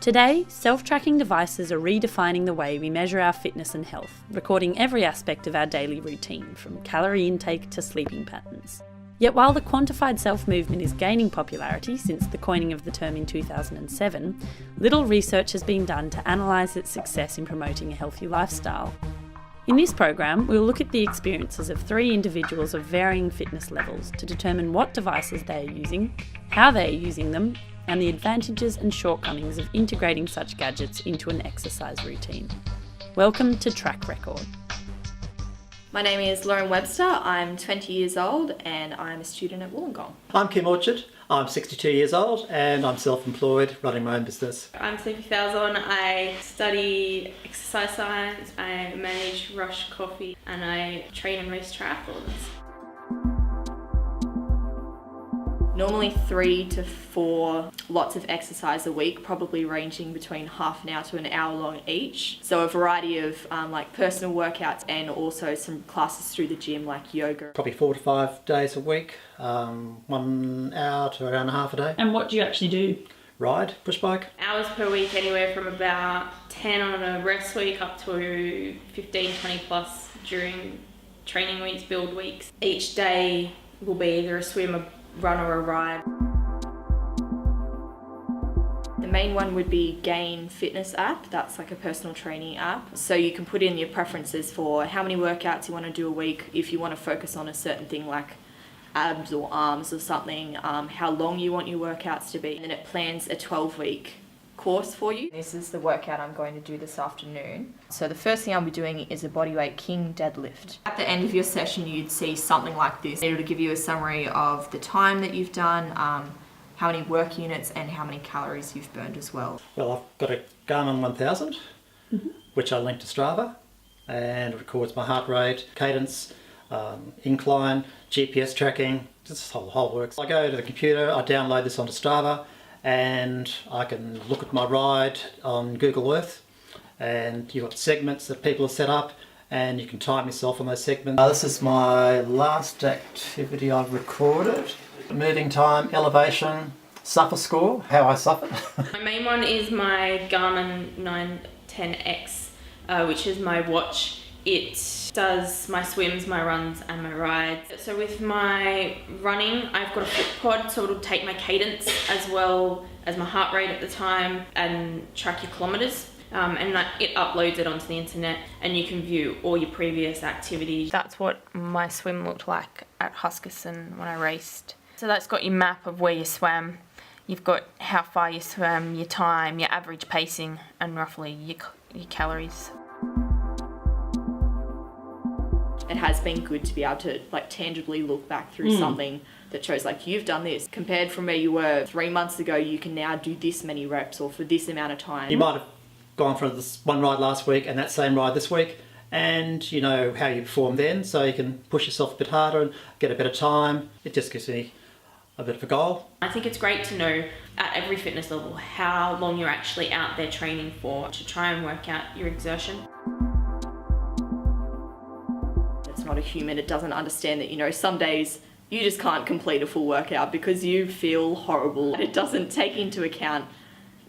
Today, self-tracking devices are redefining the way we measure our fitness and health, recording every aspect of our daily routine, from calorie intake to sleeping patterns. Yet while the quantified self movement is gaining popularity since the coining of the term in 2007, little research has been done to analyse its success in promoting a healthy lifestyle. In this program, we'll look at the experiences of 3 individuals of varying fitness levels to determine what devices they are using, how they are using them, and the advantages and shortcomings of integrating such gadgets into an exercise routine. Welcome to Track Record. My name is Lauren Webster, I'm 20 years old and I'm a student at Wollongong. I'm Kim Orchard, I'm 62 years old and I'm self-employed, running my own business. I'm Sophie Falzon, I study exercise science, I manage Rush Coffee and I train and race triathlons. Normally 3 to 4 lots of exercise a week, probably ranging between half an hour to an hour long each. So a variety of like personal workouts and also some classes through the gym like yoga. Probably 4 to 5 days a week, 1 hour to an hour and a half a day. And what do you actually do? Ride, push bike. Hours per week, anywhere from about 10 on a rest week up to 15, 20 plus during training weeks, build weeks. Each day will be either a swim, a run or a ride. The main one would be Gain Fitness app. That's like a personal training app. So you can put in your preferences for how many workouts you want to do a week, if you want to focus on a certain thing like abs or arms or something, how long you want your workouts to be, and then it plans a 12-week course for you. This is the workout I'm going to do this afternoon. So the first thing I'll be doing is a bodyweight king deadlift. At the end of your session you'd see something like this. It'll give you a summary of the time that you've done, how many work units and how many calories you've burned as well. Well, I've got a Garmin 1000, which I link to Strava, and it records my heart rate, cadence, incline, GPS tracking, just the whole works. I go to the computer, I download this onto Strava, and I can look at my ride on Google Earth, and you've got segments that people have set up and you can time yourself on those segments. This is my last activity I've recorded. Moving time, elevation, suffer score, how I suffered. My main one is my Garmin 910X, which is my watch. It does my swims, my runs and my rides. So with my running, I've got a foot pod, so it'll take my cadence as well as my heart rate at the time and track your kilometres. And it uploads it onto the internet and you can view all your previous activities. That's what my swim looked like at Huskisson when I raced. So that's got your map of where you swam. You've got how far you swam, your time, your average pacing and roughly your calories. It has been good to be able to like tangibly look back through something that shows like you've done this. Compared from where you were 3 months ago, you can now do this many reps or for this amount of time. You might have gone for this one ride last week and that same ride this week, and you know how you performed then, so you can push yourself a bit harder and get a better time. It just gives me a bit of a goal. I think it's great to know at every fitness level how long you're actually out there training for to try and work out your exertion. It's not a human, it doesn't understand that, you know, some days you just can't complete a full workout because you feel horrible. It doesn't take into account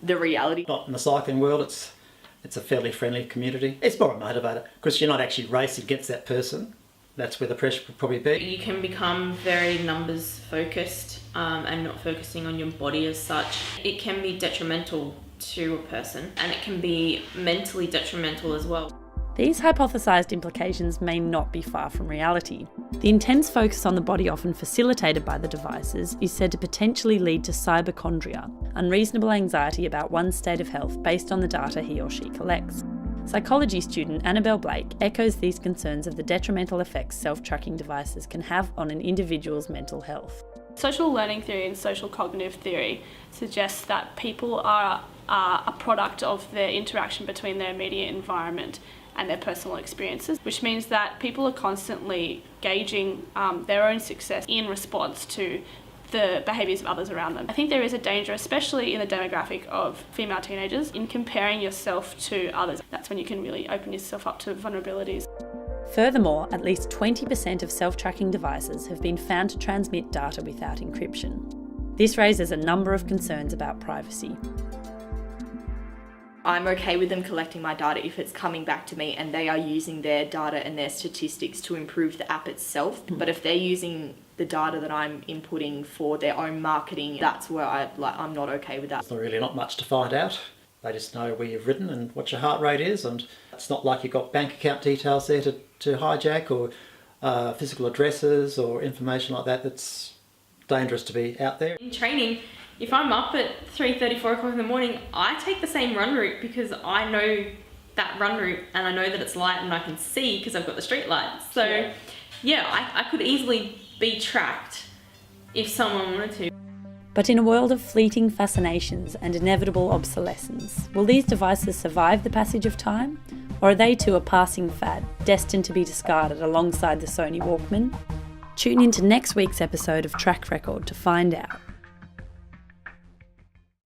the reality. Not in the cycling world, it's a fairly friendly community. It's more a motivator because you're not actually racing against that person. That's where the pressure would probably be. You can become very numbers focused and not focusing on your body as such. It can be detrimental to a person and it can be mentally detrimental as well. These hypothesised implications may not be far from reality. The intense focus on the body, often facilitated by the devices, is said to potentially lead to cyberchondria, unreasonable anxiety about one's state of health based on the data he or she collects. Psychology student Annabelle Blake echoes these concerns of the detrimental effects self-tracking devices can have on an individual's mental health. Social learning theory and social cognitive theory suggests that people are a product of their interaction between their immediate environment and their personal experiences, which means that people are constantly gauging their own success in response to the behaviours of others around them. I think there is a danger, especially in the demographic of female teenagers, in comparing yourself to others. That's when you can really open yourself up to vulnerabilities. Furthermore, at least 20% of self-tracking devices have been found to transmit data without encryption. This raises a number of concerns about privacy. I'm okay with them collecting my data if it's coming back to me and they are using their data and their statistics to improve the app itself. But if they're using the data that I'm inputting for their own marketing, that's where I'm not okay with that. There's really not much to find out. They just know where you've ridden and what your heart rate is, and it's not like you've got bank account details there to hijack, or physical addresses or information like that that's dangerous to be out there. In training, if I'm up at 3:30, 4 o'clock in the morning, I take the same run route because I know that run route and I know that it's light and I can see because I've got the street lights. So yeah, I could easily be tracked if someone wanted to. But in a world of fleeting fascinations and inevitable obsolescence, will these devices survive the passage of time? Or are they too a passing fad, destined to be discarded alongside the Sony Walkman? Tune into next week's episode of Track Record to find out.